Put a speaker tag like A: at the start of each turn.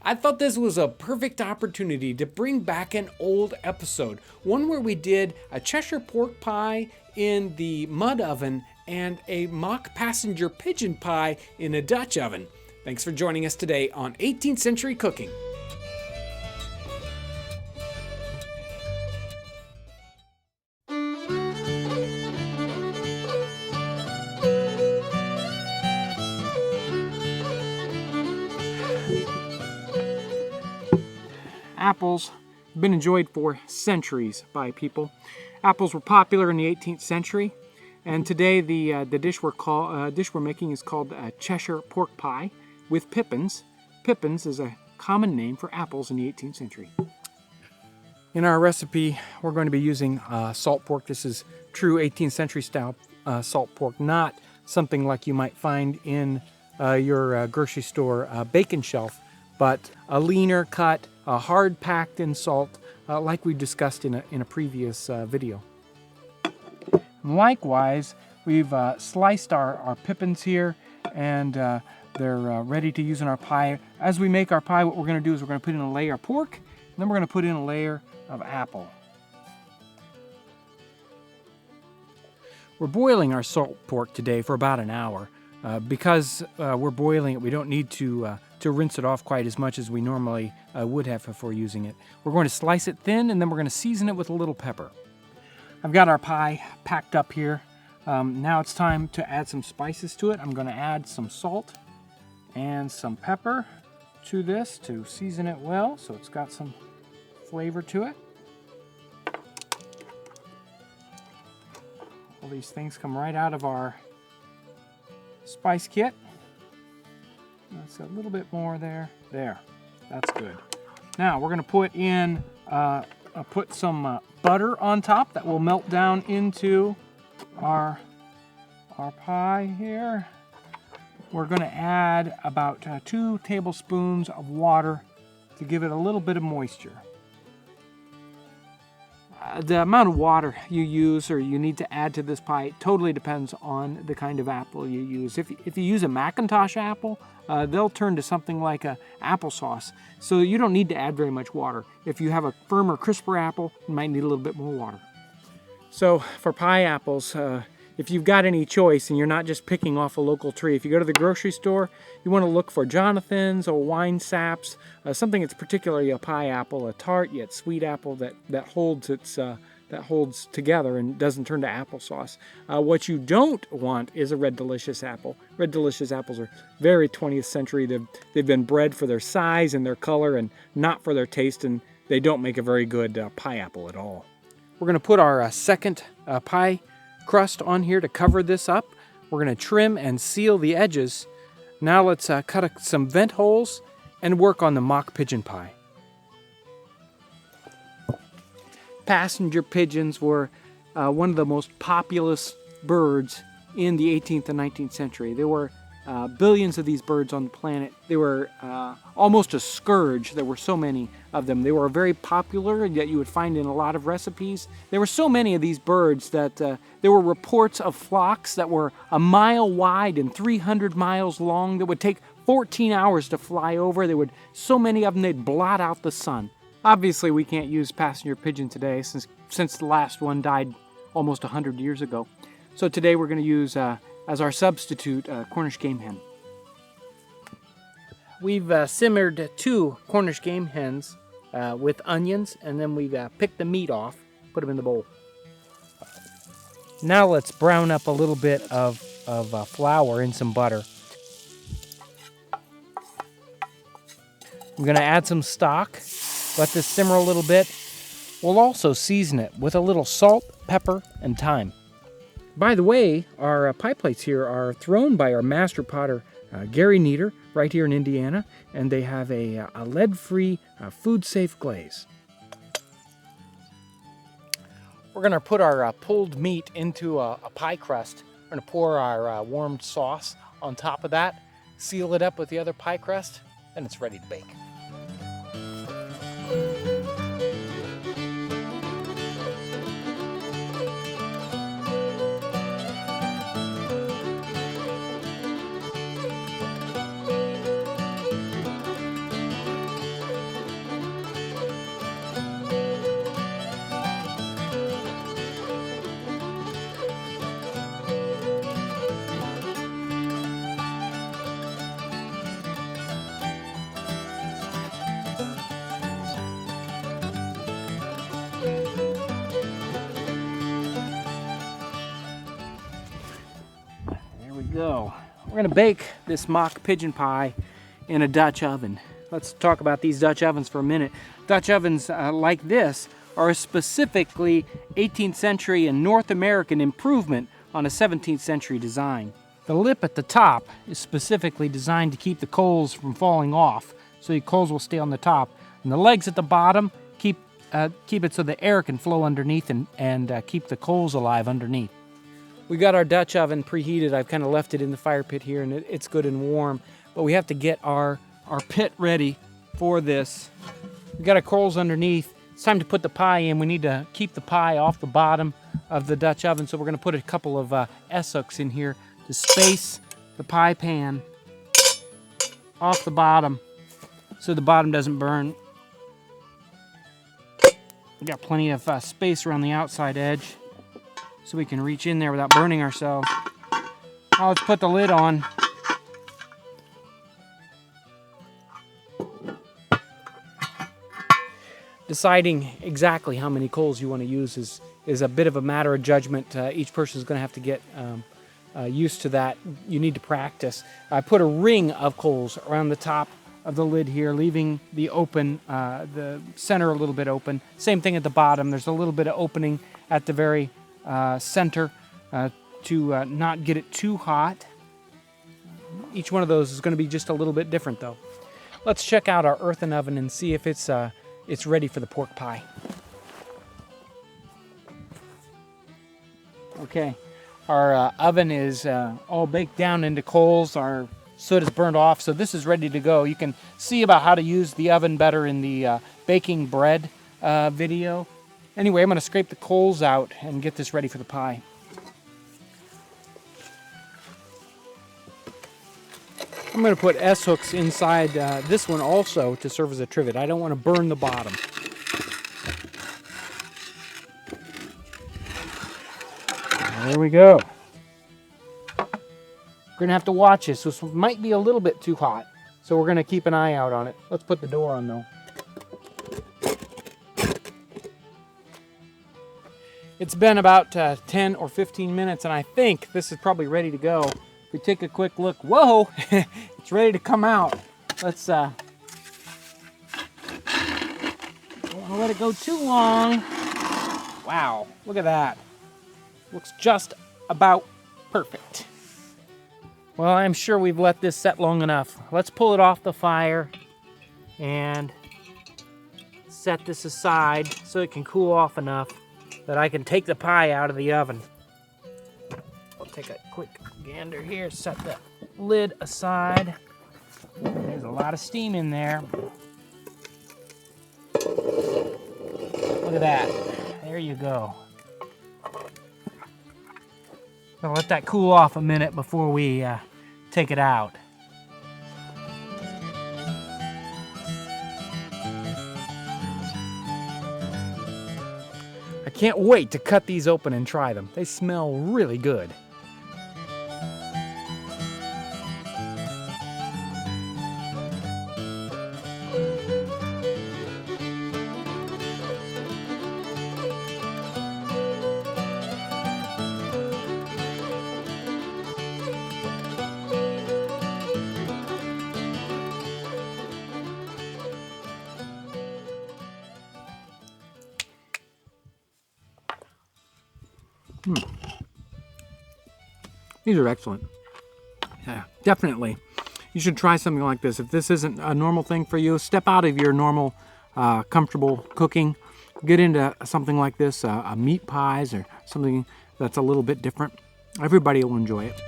A: I thought this was a perfect opportunity to bring back an old episode, one where we did a Cheshire pork pie in the mud oven and a mock passenger pigeon pie in a Dutch oven. Thanks for joining us today on 18th Century Cooking. Apples have been enjoyed for centuries by people. Apples were popular in the 18th century, and today the dish we're making is called Cheshire pork pie with pippins. Pippins is a common name for apples in the 18th century. In our recipe, we're going to be using salt pork. This is true 18th century style salt pork, not something like you might find in your grocery store bacon shelf, but a leaner cut, hard packed in salt, like we discussed in a previous video. Likewise, we've sliced our pippins here, and they're ready to use in our pie. As we make our pie, what we're going to do is we're going to put in a layer of pork, and then we're going to put in a layer of apple. We're boiling our salt pork today for about an hour. Because we're boiling it, we don't need to rinse it off quite as much as we normally would have before using it. We're going to slice it thin, and then we're going to season it with a little pepper. I've got our pie packed up here. Now it's time to add some spices to it. I'm going to add some salt and some pepper to this to season it well, so it's got some flavor to it. All these things come right out of our spice kit. That's a little bit more there. There, that's good. Now we're going to put in put some butter on top that will melt down into our pie here. We're going to add about 2 tablespoons of water to give it a little bit of moisture. The amount of water you use or you need to add to this pie totally depends on the kind of apple you use. If you use a Macintosh apple, they'll turn to something like a applesauce. So you don't need to add very much water. If you have a firmer, crisper apple, you might need a little bit more water. So for pie apples, if you've got any choice and you're not just picking off a local tree, if you go to the grocery store, you want to look for Jonathan's or wine saps, something that's particularly a pie apple, a tart yet sweet apple that holds together and doesn't turn to applesauce. What you don't want is a Red Delicious apple. Red Delicious apples are very 20th century. They've been bred for their size and their color and not for their taste, and they don't make a very good pie apple at all. We're going to put our second pie crust on here to cover this up. We're going to trim and seal the edges. Now let's cut some vent holes and work on the mock pigeon pie. Passenger pigeons were one of the most populous birds in the 18th and 19th century. There were billions of these birds on the planet. They were almost a scourge. There were so many of them. They were very popular, and yet you would find in a lot of recipes. There were so many of these birds that there were reports of flocks that were a mile wide and 300 miles long that would take 14 hours to fly over. There would so many of them they'd blot out the sun. Obviously, we can't use passenger pigeon today since the last one died almost 100 years ago. So today we're going to use as our substitute Cornish game hen. We've simmered 2 Cornish game hens with onions, and then we've picked the meat off, put them in the bowl. Now let's brown up a little bit of flour in some butter. I'm going to add some stock. Let this simmer a little bit. We'll also season it with a little salt, pepper, and thyme. By the way, our pie plates here are thrown by our master potter, Gary Nieder, right here in Indiana, and they have a lead-free, food-safe glaze. We're going to put our pulled meat into a pie crust. We're going to pour our warmed sauce on top of that, seal it up with the other pie crust, and it's ready to bake. go. We're gonna bake this mock pigeon pie in a Dutch oven. Let's talk about these Dutch ovens for a minute. Dutch ovens like this are a specifically 18th century and North American improvement on a 17th century design. The lip at the top is specifically designed to keep the coals from falling off, so the coals will stay on the top. And the legs at the bottom keep it so the air can flow underneath and keep the coals alive underneath. We got our Dutch oven preheated. I've kind of left it in the fire pit here, and it's good and warm. But we have to get our pit ready for this. We got our coals underneath. It's time to put the pie in. We need to keep the pie off the bottom of the Dutch oven, so we're going to put a couple of S-hooks in here to space the pie pan off the bottom so the bottom doesn't burn. We got plenty of space around the outside edge so we can reach in there without burning ourselves. Now let's put the lid on. Deciding exactly how many coals you want to use is a bit of a matter of judgment. Each person is going to have to get used to that. You need to practice. I put a ring of coals around the top of the lid here, leaving the center a little bit open. Same thing at the bottom. There's a little bit of opening at the very center to not get it too hot. Each one of those is going to be just a little bit different, though. Let's check out our earthen oven and see if it's ready for the pork pie. Okay, our oven is all baked down into coals. Our soot is burned off, so this is ready to go. You can see about how to use the oven better in the baking bread video. Anyway, I'm going to scrape the coals out and get this ready for the pie. I'm going to put S-hooks inside this one also to serve as a trivet. I don't want to burn the bottom. There we go. We're going to have to watch this. This might be a little bit too hot, so we're going to keep an eye out on it. Let's put the door on, though. It's been about 10 or 15 minutes, and I think this is probably ready to go. If we take a quick look, whoa, it's ready to come out. Let's, don't want to let it go too long. Wow, look at that. Looks just about perfect. Well, I'm sure we've let this set long enough. Let's pull it off the fire and set this aside so it can cool off enough that I can take the pie out of the oven. I'll take a quick gander here, set the lid aside. There's a lot of steam in there. Look at that. There you go. I'll let that cool off a minute before we take it out. I can't wait to cut these open and try them. They smell really good. These are excellent. Yeah, definitely. You should try something like this. If this isn't a normal thing for you, step out of your normal, comfortable cooking. Get into something like this, meat pies or something that's a little bit different. Everybody will enjoy it.